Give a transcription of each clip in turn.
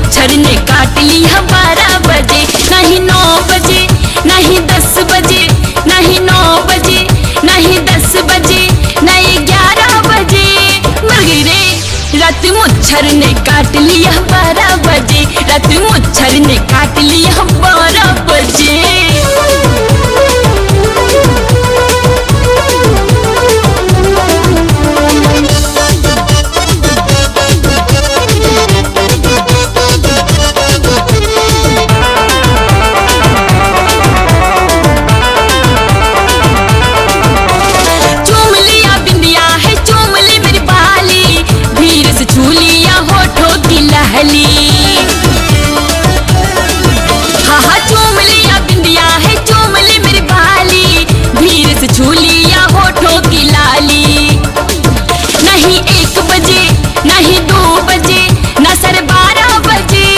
मुच्छर ने काट लिया 12 बजे, नहीं 9 बजे, नहीं 10 बजे, नहीं 9 बजे, नहीं 10 बजे, नहीं 11 बजे। मर गई रे रात मुच्छर ने काट लिया 12 बजे, रात मुच्छर ने काट लिया 12 बजे। हाँ हाँ चूम लिया बिंदिया है, चूम ली मेरी बाली, धीरे से छू लिया होठों की लाली। नहीं 1 बजे, नहीं 2 बजे, न 12:30 बजे।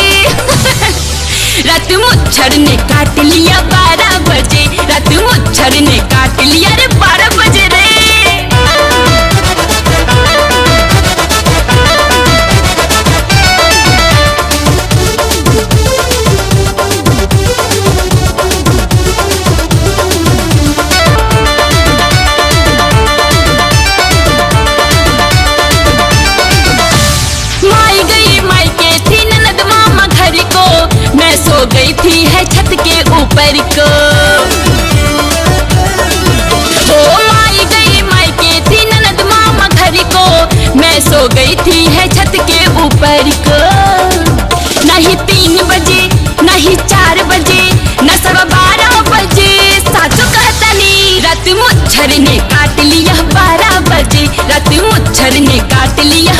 रात मुच्छर ने काट लिया 12 बजे, रात मुच्छर ने काट लिया रे 12 बजे रे। मैं सो गई थी है छत के ऊपर को, ओ माई गई मायके थी ननद मामा घर को, मैं सो गई थी है छत के ऊपर को। नहीं 3 बजे, नहीं 4 बजे, न 12:15 बजे। साचो कहता नहीं रात मुच्छर ने काट लिया 12 बजे, रात मुच्छर ने काट लिया